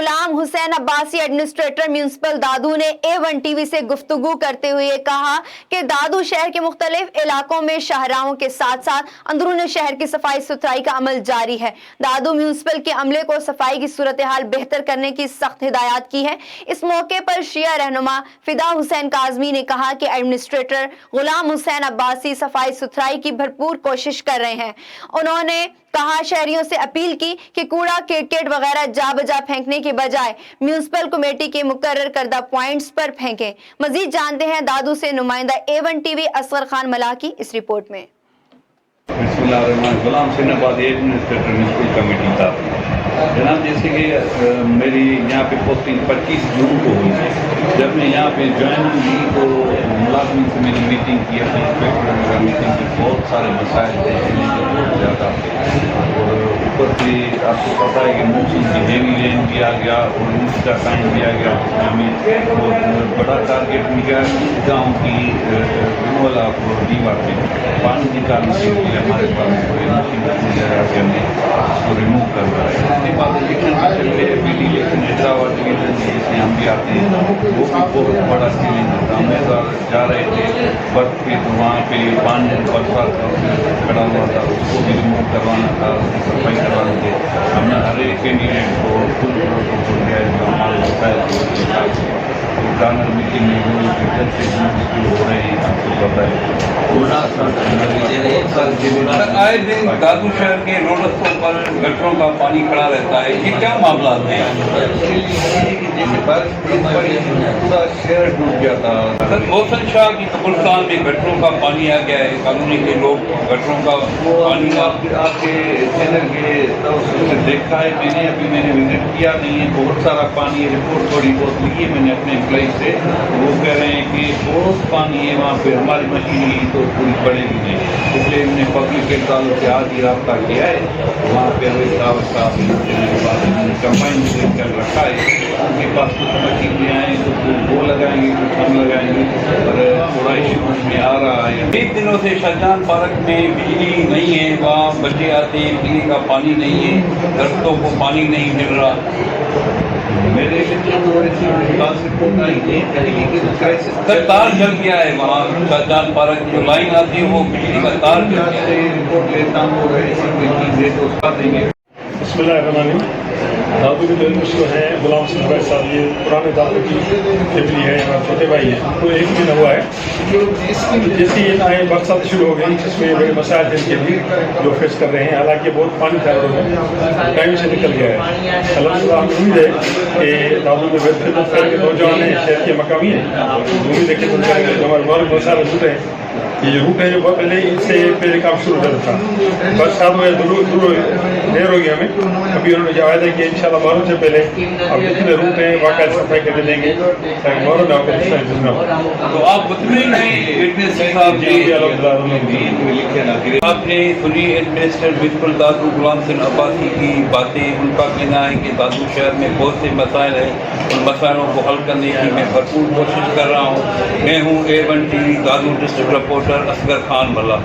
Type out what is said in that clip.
गुलाम Hussain Abbasi administrator municipal दादू ने A1 TV से गुफ्तगू करते हुए कहा कि दादू शहर के मुख्तलिफ इलाकों में शाहराहों के साथ साथ अंदरून शहर की सफाई सुथराई का अमल जारी है। दादू म्यूनिसिपल के अमले को सफाई की सूरत हाल बेहतर करने की सख्त हिदायत की है। इस मौके पर शिया रहनुमा फिदा हुसैन काजमी ने कहा कि एडमिनिस्ट्रेटर गुलाम हुसैन अब्बासी सफाई सुथराई की भरपूर कोशिश कर रहे हैं। उन्होंने कहा शहरियों से अपील की कि कूड़ा किरकट वगैरह जा बजा फेंकने के बजाय म्यूनिसिपल कमेटी के मुकर्रर करदा पॉइंट्स पर फेंकें। मजीद जानते हैं दादू से नुमाइंदा A1 टीवी असगर खान मला की इस रिपोर्ट में। Ghulam Hussain Abbasi administrator municipal committee था जनाब, जैसे कि मेरी यहाँ पे पोस्टिंग 25 जून को हुई थी। जब मैं यहाँ पे ज्वाइनिंग की तो मुलाजमिन से मैंने मीटिंग की, अपने इंस्पेक्टर वगैरह मीटिंग की। बहुत सारे मसाइल थे, बहुत ज़्यादा। और ऊपर से आपको पता है कि मौसम की हेवी रेन दिया गया और इसका टाइम दिया गया, जिसमें हमें बहुत बड़ा टारगेट मिला गाँव की रिमूवल ऑफ दीवार पे पानी निकालने के लिए हमारे पास मशीन हमने उसको रिमूव कर रहा है। उसके बाद इलेक्शन में चल रहे पीडी इलेक्शन हैदराबाद डिवीजन जिसमें हम भी आते हैं, वो भी बहुत बड़ा चैलेंज था। हम जा रहे थे बर्फ पे, तो वहाँ पे पानी बरसात खड़ा हुआ था, उसको भी रिमूव करवाना था, उसकी सफाई करवानी थी। हमने हर एक कैंडिडेट को फुल प्रोटोकॉल दिया है जो हमारे बताया गानर मीटिंग में वो हो रहे हैं। आपको पता है आए दिन दादू शहर के रोड रस्तों पर गटरों का पानी खड़ा रहता है, ये क्या मामला है? पूरा शहर डूब गया था। सर, मोहसन शाह की कब्रिस्तान में गटरों का पानी आ गया है। कॉलोनी के लोग गटरों का पानी आपके चैनल के उसने देखा है, मैंने विजिट किया नहीं है। बहुत सारा पानी, रिपोर्ट थोड़ी बहुत ली है मैंने अपने एम्प्लॉई से। वो कह रहे हैं कि बहुत पानी है वहाँ पे, हमारी मशीन ही तो पूरी पड़ेगी नहीं, इसलिए हमने पब्लिक के ताल्लुक से आज ही रब्ता किया है। वहाँ पे कंबाइन कर रखा है, उनके पास कुछ मशीनें आए तो वो लगाएंगे, कुछ हम लगाएंगे, और थोड़ा इशू में आ रहा है। एक दिनों से शाहजहां पार्क में बिजली नहीं है, वहाँ बच्चे आते हैं, पीने का पानी नहीं है, दरख्तों को पानी नहीं मिल रहा। मेरे सर, तार जल गया है वहाँ शाहजहां पार्क की जो लाइन आती है वो बिजली का तार जल गया है। रिपोर्ट लेता हूँ, तो उसका देंगे। बिस्मिल्लाहिर्रहमानिर्रहीम। दादू के जो मुश्किल है गुलाम हुसैन भाई साहब, ये पुराने दादू की फैमिली है, हमारे छोटे भाई हैं। तो एक दिन हुआ है जैसे ये आए बरसात शुरू हो गई, इसमें बड़े मसाइल हैं इनके लिए जो फेस कर रहे हैं। हालांकि बहुत पानी था में टाइम से निकल गया है। अल्हम्दुलिल्लाह हमें उम्मीद है कि दादू में खिदमत करके नौजवान हैं, शहर के मकामी हैं, उम्मीद है कि हमारे बहुत मसाइल जुटे हैं। ये रूट है जो बहुत पहले इससे पहले काम शुरू हो था, बरसात में देर हो गई हमें। अभी उन्होंने जो वायदा किया इंशाल्लाह मुहर्रम से पहले अब जितने रूट हैं वाकई सफाई करके देंगे ताकि मुहर्रम में आपको डिस्टर्बेंस ना हो। तो आप मुतमईन हैं एडमिनिस्ट्रेटर साहब जी? आपने सुनी एडमिनिस्ट्रेटर म्यूनिसिपल दादू गुलाम हुसैन अब्बासी की बातें। उनका कहना है कि दादू शहर में बहुत से मसाइल हैं, उन मसाइलों को हल करने की मैं भरपूर कोशिश कर रहा हूँ। मैं हूँ A1 टीवी दादू डिस्ट्रिक्ट रिपोर्टर असगर खान मला।